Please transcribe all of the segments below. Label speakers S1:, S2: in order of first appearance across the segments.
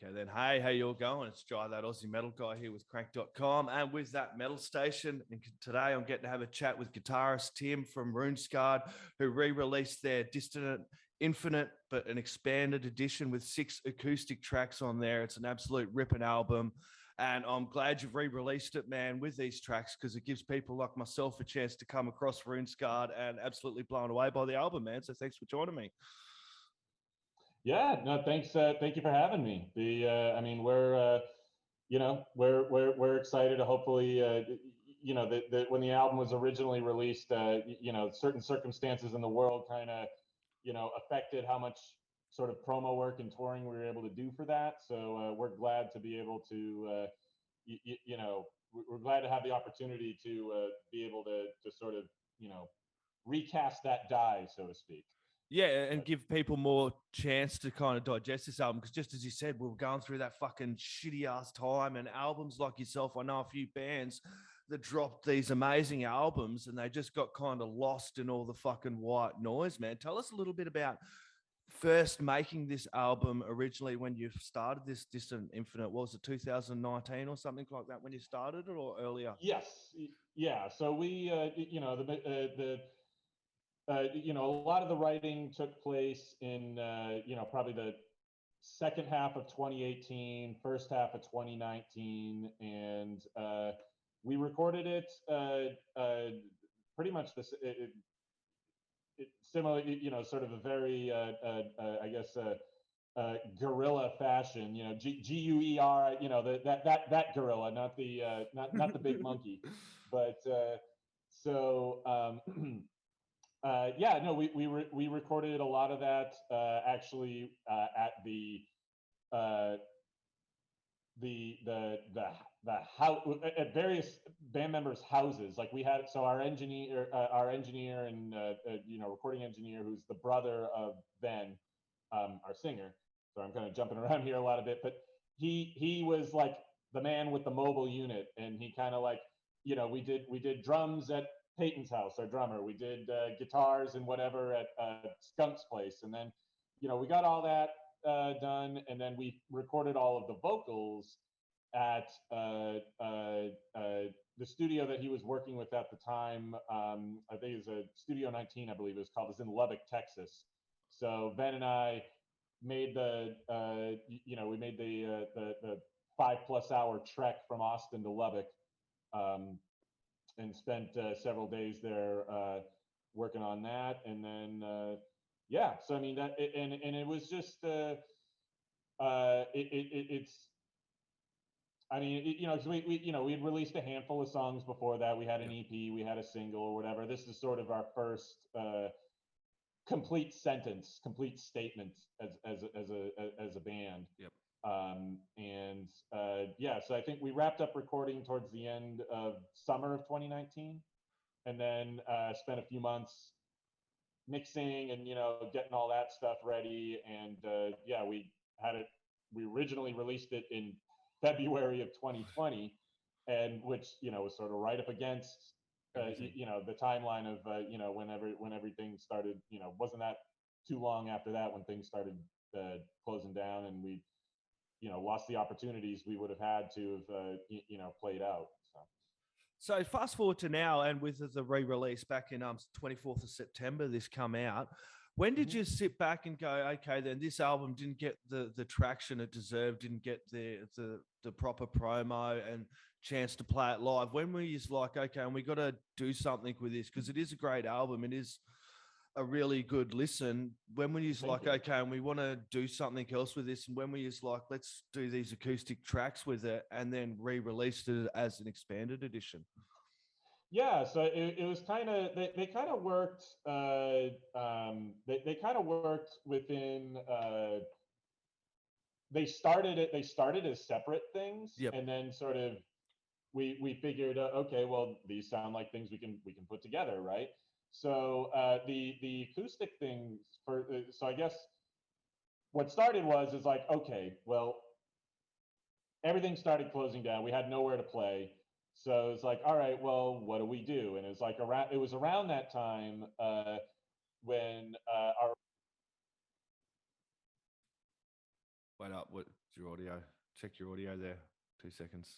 S1: Okay, then. Hey, how you all going? It's Jai, that Aussie metal guy here with crank.com and with that metal station. And today I'm getting to have a chat with guitarist Tim from Runescarred, who re-released their Distant Infinite, but an expanded edition with 6 acoustic tracks on there. It's an absolute ripping album. And I'm glad you've re-released it, man, with these tracks, because it gives people like myself a chance to come across Runescarred and absolutely blown away by the album, man. So thanks for joining me.
S2: Yeah, no, thanks. Thank you for having me. I mean, we're excited to hopefully, when the album was originally released, certain circumstances in the world kind of, affected how much sort of promo work and touring we were able to do for that. So we're glad to be able to, we're glad to have the opportunity to be able to sort of, recast that die, so to speak.
S1: Yeah, and give people more chance to kind of digest this album, because just as you said, we were going through that fucking shitty ass time, and albums like yourself, I know a few bands that dropped these amazing albums and they just got kind of lost in all the fucking white noise, man. Tell us a little bit about first making this album originally when you started this Distant Infinite. What was it, 2019 or something like that when you started it, or earlier?
S2: Yes. Yeah. So we, a lot of the writing took place in, probably the second half of 2018, first half of 2019, and we recorded it pretty much similar, sort of a very, I guess, guerrilla fashion. GUER, that gorilla, not the big monkey, but so. Yeah, no, we recorded a lot of that actually at the house at various band members' houses. Like we had, so our engineer and recording engineer, who's the brother of Ben, our singer. So I'm kind of jumping around here a lot of bit, but he was like the man with the mobile unit, and he kind of like, we did drums at Peyton's house, our drummer. We did guitars and whatever at Skunk's place, and then we got all that done, and then we recorded all of the vocals at the studio that he was working with at the time. I think it was a Studio 19, I believe it was called. It was in Lubbock, Texas. So Ben and I made we made the 5+ hour trek from Austin to Lubbock. And spent several days there working on that, and then so I mean that, and it was just it's. I mean, because we had released a handful of songs before that. We had an EP, we had a single or whatever. This is sort of our first complete sentence, complete statement as a band.
S1: Yep.
S2: So I think we wrapped up recording towards the end of summer of 2019, and then spent a few months mixing and getting all that stuff ready. And we originally released it in February of 2020, and which was sort of right up against the timeline of when everything started. Wasn't that too long after that when things started closing down, and we lost the opportunities we would have had to have played out.
S1: So fast forward to now, and with the re-release back in 24th of September, this come out. When did you sit back and go, okay, then this album didn't get the traction it deserved, didn't get the proper promo and chance to play it live? When were you like, okay, and we got to do something with this, because it is a great album, it is a really good listen. When were you like, okay, and we want to do something else with this? And when were you like, let's do these acoustic tracks with it, and then re-released it as an expanded edition?
S2: Yeah, so it was kind of, they kind of worked, they kind of worked within, they started as separate things.
S1: Yep.
S2: And then sort of we figured, okay, well, these sound like things we can put together, right? So the acoustic things so I guess what started is like, okay, well, everything started closing down. We had nowhere to play. So it's like, all right, well, what do we do? And it was around that time when our.
S1: Wait up, what? Your audio. Check your audio there. 2 seconds.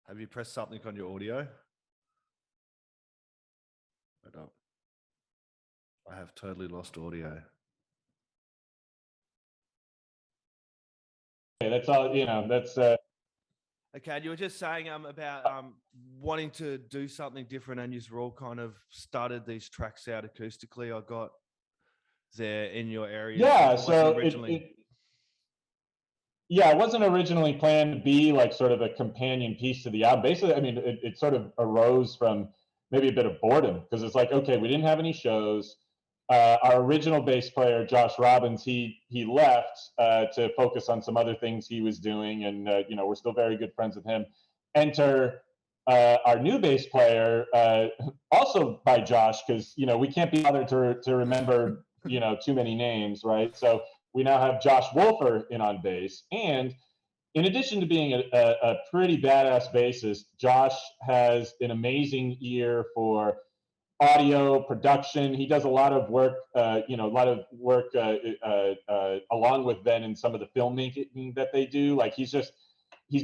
S1: Have you pressed something on your audio? Hold up. I have totally lost audio.
S2: Okay, that's all, you know, that's
S1: Okay, and you were just saying about wanting to do something different, and you've all kind of started these tracks out acoustically. I got there in your area.
S2: yeah.
S1: It wasn't
S2: So
S1: originally.
S2: yeah, it wasn't originally planned to be like sort of a companion piece to the album. Basically, I mean, it sort of arose from maybe a bit of boredom because it's like, okay, we didn't have any shows. Our original bass player, Josh Robbins, he left to focus on some other things he was doing, and you know, we're still very good friends with him. Enter our new bass player, also by Josh, because you know we can't be bothered to remember you know too many names, right? So we now have Josh Wolfer in on bass, and in addition to being a pretty badass bassist, Josh has an amazing ear for audio production. He does a lot of work, you know, a lot of work along with Ben in some of the filmmaking that they do. Like he's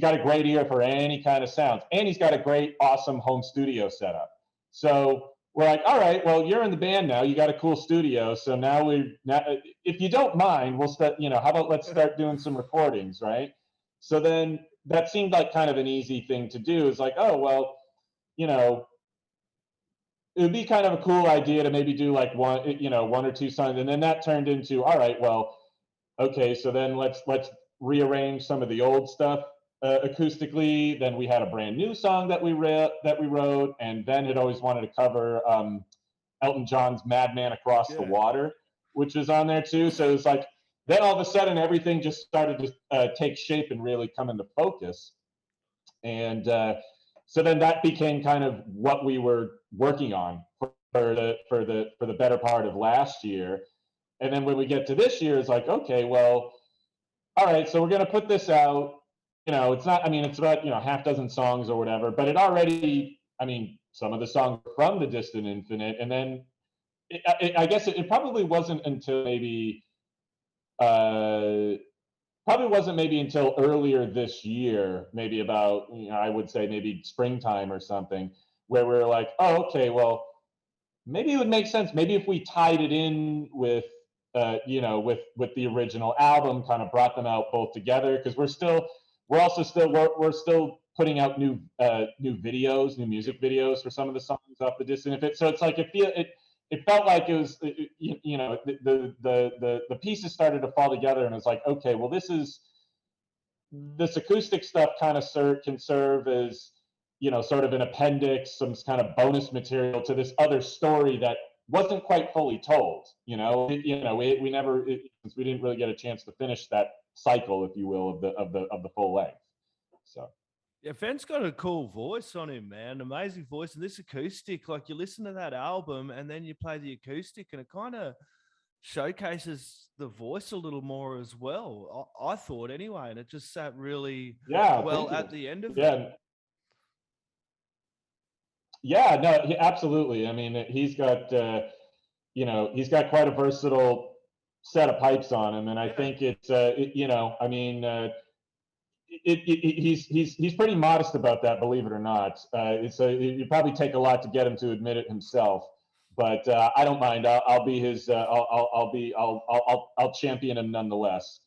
S2: got a great ear for any kind of sounds, and he's got a great, awesome home studio setup. So we're like, all right, well, you're in the band now. You got a cool studio, so now if you don't mind, we'll start. You know, how about let's start doing some recordings, right? So then that seemed like kind of an easy thing to do. It's like, oh well, you know, it would be kind of a cool idea to maybe do like one or two songs, and then that turned into, all right, well, okay, so then let's rearrange some of the old stuff acoustically. Then we had a brand new song that we wrote, and Ben had always wanted to cover Elton John's "Madman Across the Water," which is on there too. So it's like then all of a sudden everything just started to take shape and really come into focus, and so then that became kind of what we were working on for the better part of last year. And then when we get to this year, it's like, okay, well, all right, so we're going to put this out. You know, it's not, I mean, it's about, you know, half dozen songs or whatever, but it already, I mean, some of the songs from the Distant Infinite. And then I guess it probably wasn't until uh, maybe until earlier this year, maybe about, you know, I would say maybe springtime or something, where we're like, oh, okay, well, maybe it would make sense. Maybe if we tied it in with, you know, with the original album, kind of brought them out both together, because we're still putting out new videos, new music videos for some of the songs off the Distant Infinite. So it's like it felt like it was, you know, the pieces started to fall together, and it's like, okay, well, this acoustic stuff kind of can serve as, you know, sort of an appendix, some kind of bonus material to this other story that wasn't quite fully told. You know, we never, since we didn't really get a chance to finish that cycle, if you will, of the full length. So.
S1: Yeah, Fenn's got a cool voice on him, man. Amazing voice. And this acoustic, like you listen to that album and then you play the acoustic, and it kind of showcases the voice a little more as well. I thought anyway, and it just sat really well at the end of it.
S2: Yeah, no, absolutely. I mean, he's got, you know, he's got quite a versatile set of pipes on him, and I think it's, you know, I mean, he's pretty modest about that, believe it or not. You probably take a lot to get him to admit it himself, but I don't mind. I'll be his. I'll champion him nonetheless.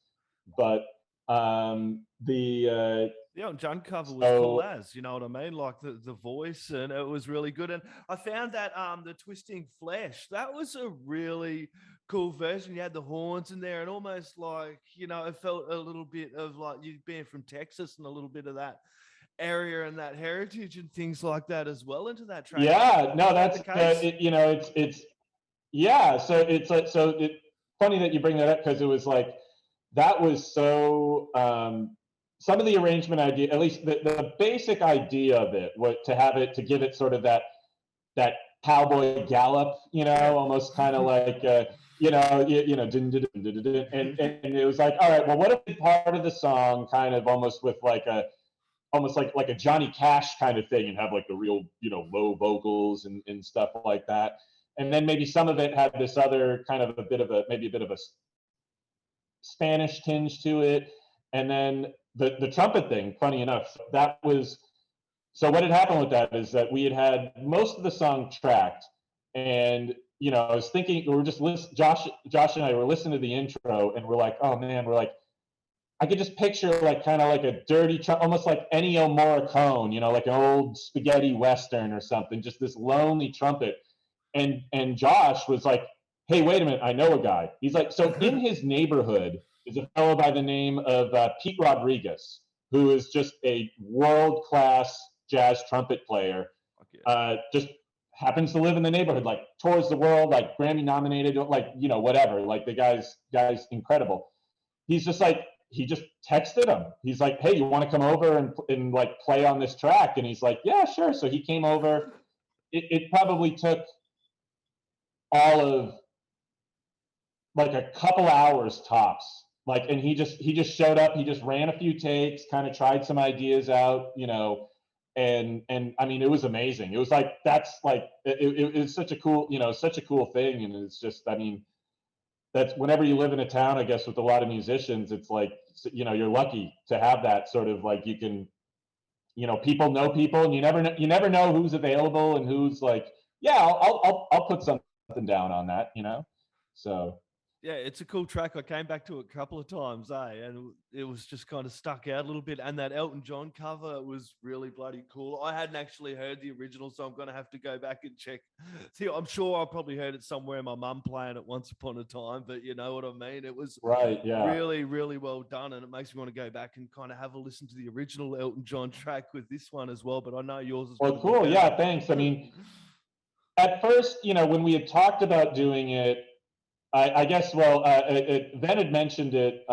S2: But
S1: the Elton John cover was cool as, you know what I mean? Like the voice, and it was really good. And I found that the Twisting Flesh, that was a really cool version. You had the horns in there, and almost like, you know, it felt a little bit of like you being from Texas and a little bit of that area and that heritage and things like that as well into that track.
S2: Yeah, no, that's you know, it's yeah. So it's like, funny that you bring that up, because it was like that was so. Some of the arrangement idea, at least the basic idea of it, was to give it sort of that cowboy gallop, you know, almost kind of like you know, and it was like, all right, well, what if part of the song kind of almost with like a Johnny Cash kind of thing, and have like the real, you know, low vocals and stuff like that, and then maybe some of it had this other kind of maybe a bit of a Spanish tinge to it. And then the trumpet thing, funny enough, that was, so what had happened with that is that we had most of the song tracked, and I was thinking, we were just listening, Josh and I were listening to the intro, and we're like, oh man, we're like, I could just picture like kind of like a dirty, almost like Ennio Morricone, like an old spaghetti western or something, just this lonely trumpet. And Josh was like, hey, wait a minute, I know a guy. He's like, so in his neighborhood is a fellow by the name of Pete Rodriguez, who is just a world-class jazz trumpet player. Just happens to live in the neighborhood, like tours the world, like Grammy nominated, like whatever. Like the guy's incredible. He's just like, he just texted him. He's like, hey, you want to come over and like play on this track? And he's like, yeah, sure. So he came over. It probably took all of like a couple hours tops. Like, and he just showed up. He just ran a few takes, kind of tried some ideas out, and I mean, it was amazing. It was like, that's like, it's such a cool, such a cool thing. And it's just, I mean, that's whenever you live in a town, I guess, with a lot of musicians, it's like, you're lucky to have that sort of like, you can, people know people, and you never know who's available and who's like, yeah, I'll put something down on that, so.
S1: Yeah, it's a cool track. I came back to it a couple of times, and it was just kind of stuck out a little bit. And that Elton John cover was really bloody cool. I hadn't actually heard the original, so I'm going to have to go back and check. See, I'm sure I probably heard it somewhere. My mum playing it once upon a time, but you know what I mean? It was really, really well done, and it makes me want to go back and kind of have a listen to the original Elton John track with this one as well. But I know yours is
S2: well, cool. Yeah, thanks. I mean, at first, when we had talked about doing it, I guess, well, Ben had mentioned it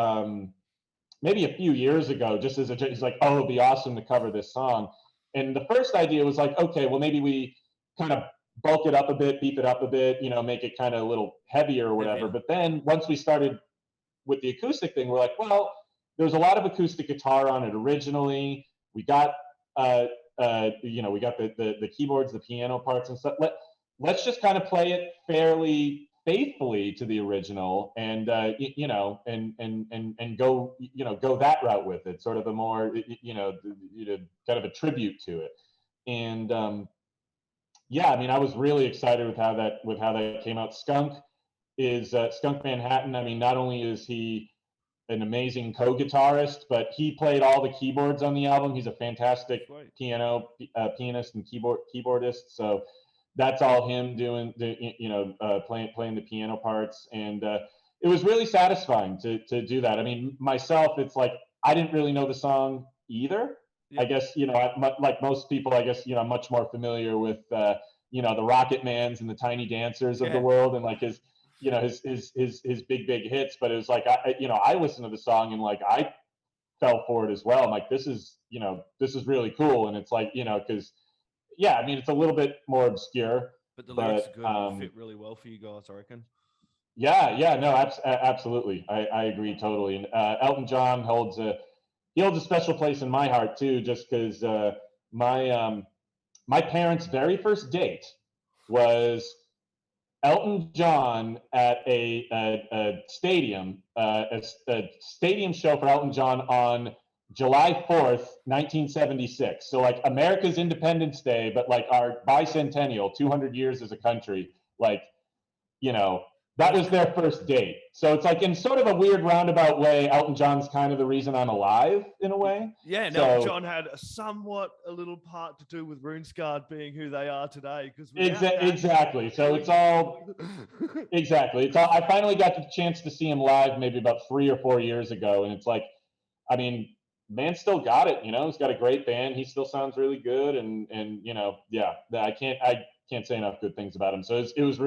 S2: maybe a few years ago, just as he's like, oh, it'd be awesome to cover this song. And the first idea was like, okay, well, maybe we kind of bulk it up a bit, beef it up a bit, make it kind of a little heavier or whatever. But then once we started with the acoustic thing, we're like, well, there's a lot of acoustic guitar on it originally. We got, we got the keyboards, the piano parts and stuff. Let's just kind of play it fairly faithfully to the original, and and go go that route with it, sort of a more kind of a tribute to it. And yeah, I mean, I was really excited with how that came out. Skunk Manhattan. I mean, not only is he an amazing co-guitarist, but he played all the keyboards on the album. He's a fantastic pianist and keyboardist. So that's all him doing, playing the piano parts, and it was really satisfying to do that. I mean, myself, it's like I didn't really know the song either. Yeah. I guess like most people, I guess I'm much more familiar with the Rocket Mans and the Tiny Dancers of the world, and like his big hits. But it was like I listened to the song and like I fell for it as well. I'm like, this is really cool, and it's like because. Yeah, I mean, it's a little bit more obscure.
S1: But the lyrics are good. Fit really well for you guys, I reckon.
S2: Yeah, no, absolutely. I agree totally. And Elton John holds a special place in my heart too, just because my parents' very first date was Elton John at a stadium, a stadium show for Elton John on July 4th, 1976. So like America's Independence Day, but like our bicentennial, 200 years as a country, like, that was their first date. So it's like in sort of a weird roundabout way, Elton John's kind of the reason I'm alive in a way.
S1: Yeah, and Elton John had a little part to do with Runescarred being who they are today.
S2: Exactly. So it's all, exactly. It's all, I finally got the chance to see him live maybe about 3 or 4 years ago. And it's like, I mean, man still got it, he's got a great band. He still sounds really good. And yeah, I can't say enough good things about him. So it was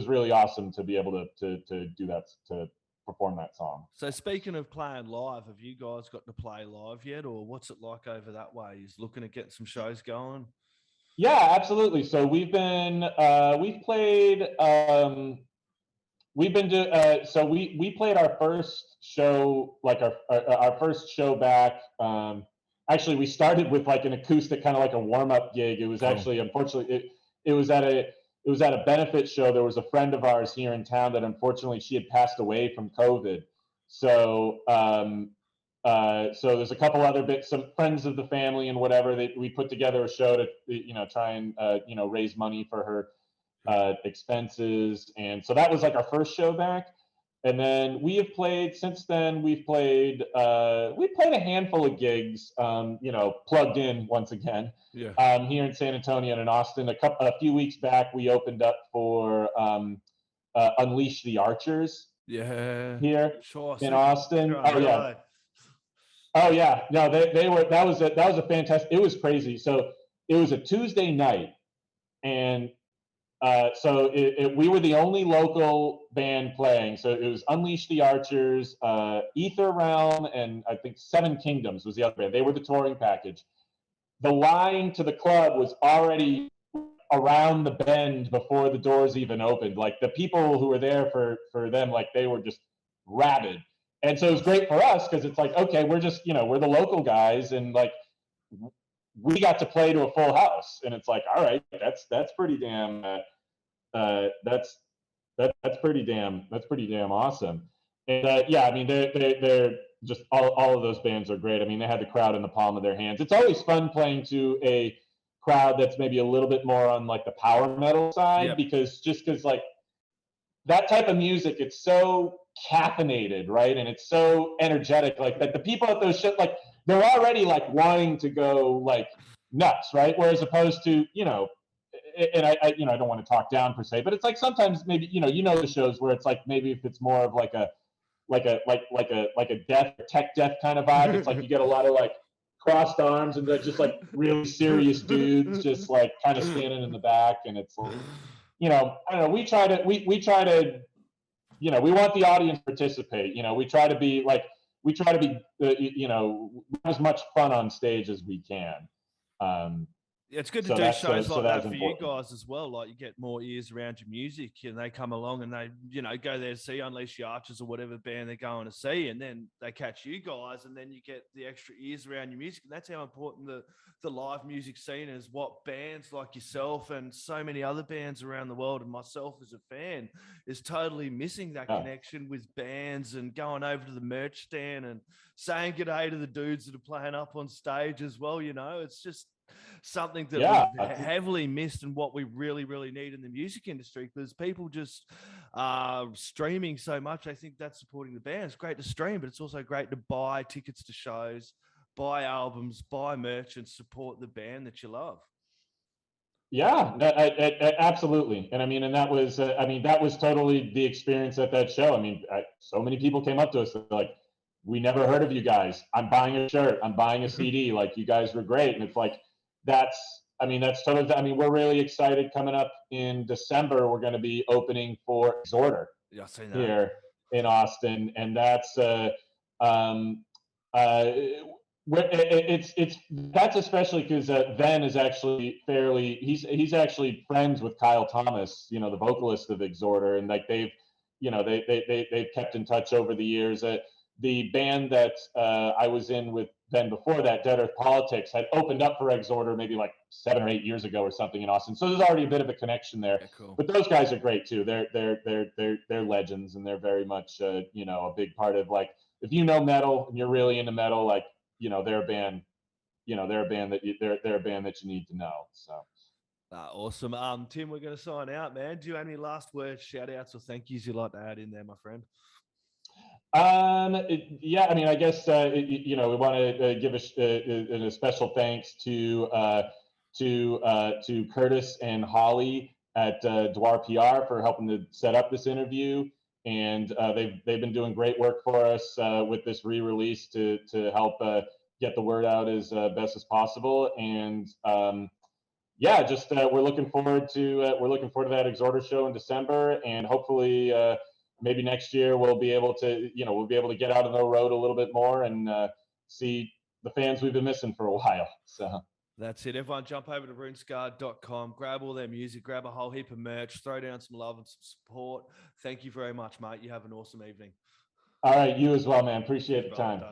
S2: really awesome to be able to do that, to perform that song.
S1: So speaking of playing live, have you guys got to play live yet, or what's it like over that way? Is looking to get some shows going?
S2: Yeah, absolutely. So we've played we played our first show, like our first show back. Actually, we started with like an acoustic, kind of like a warm-up gig. It was actually, unfortunately, it was at it was at a benefit show. There was a friend of ours here in town that unfortunately she had passed away from COVID. So so there's a couple other bits, some friends of the family and whatever, that we put together a show to try and raise money for her expenses. And so that was like our first show back. And then we have played since then. We've played a handful of gigs, plugged in once again.
S1: Yeah.
S2: Here in San Antonio and in Austin. A few weeks back, we opened up for Unleash the Archers.
S1: Yeah.
S2: Here
S1: Sure.
S2: in Austin.
S1: Sure,
S2: Oh yeah. Oh yeah. No, they were. That was a fantastic. It was crazy. So it was a Tuesday night, and so we were the only local band playing. So it was Unleash the Archers, Ethereal, and I think Seven Kingdoms was the other band. They were the touring package. The line to the club was already around the bend before the doors even opened. Like the people who were there for them, like they were just rabid. And so it was great for us because it's like, okay, we're just, we're the local guys, and like we got to play to a full house. And it's like, all right, that's pretty damn that's pretty damn awesome. And yeah, I mean, they're just all of those bands are great. I mean, they had the crowd in the palm of their hands. It's always fun playing to a crowd that's maybe a little bit more on like the power metal side. Yep. because like that type of music, it's so caffeinated, right? And it's so energetic, like that the people at those shows, like they're already like wanting to go like nuts, right? Whereas opposed to, and I don't want to talk down per se, but it's like sometimes maybe, the shows where it's like, maybe if it's more of like a death, tech death kind of vibe, it's like you get a lot of like crossed arms and they're just like really serious dudes just like kind of standing in the back. And it's like, I don't know, we try to, we want the audience to participate. We try to be as much fun on stage as we can.
S1: It's good to do shows like that for you guys as well. Like you get more ears around your music, and they come along and they, go there to see Unleash the Archers or whatever band they're going to see, and then they catch you guys, and then you get the extra ears around your music. And that's how important the live music scene is. What bands like yourself and so many other bands around the world, and myself as a fan, is totally missing that connection with bands and going over to the merch stand and saying g'day to the dudes that are playing up on stage as well. It's just something that we've heavily missed, and what we really, really need in the music industry, because people just streaming so much. I think that's supporting the band. It's great to stream, but it's also great to buy tickets to shows, buy albums, buy merch, and support the band that you love.
S2: Yeah, absolutely. And I mean, and that was totally the experience at that show. I mean, so many people came up to us like, we never heard of you guys. I'm buying a shirt. I'm buying a CD. Like, you guys were great. And it's like, that's totally, we're really excited. Coming up in December, we're going to be opening for Exhorder here in Austin. And that's, that's especially because Ven is actually he's actually friends with Kyle Thomas, the vocalist of Exhorder. And like they've kept in touch over the years. The band that I was in with Ben before that, Dead Earth Politics, had opened up for Exhorder maybe like 7 or 8 years ago or something in Austin. So there's already a bit of a connection there. Yeah, cool. But those guys are great too. They're legends, and they're very much a big part of, like, if you know metal and you're really into metal, like, they're a band. They're a band that you need to know. So.
S1: Awesome. Tim, we're going to sign out, man. Do you have any last words, shout outs, or thank yous you'd like to add in there, my friend?
S2: Yeah, I guess we want to give a special thanks to Curtis and Holly at Dwar PR for helping to set up this interview, and they've been doing great work for us with this re-release to help get the word out as best as possible. And yeah, just we're looking forward to that Exhorder show in December, and hopefully. Maybe next year we'll be able to get out on the road a little bit more and see the fans we've been missing for a while. So
S1: that's it. Everyone jump over to runescarred.com, grab all their music, grab a whole heap of merch, throw down some love and some support. Thank you very much, mate. You have an awesome evening.
S2: All right. You as well, man. Appreciate the time.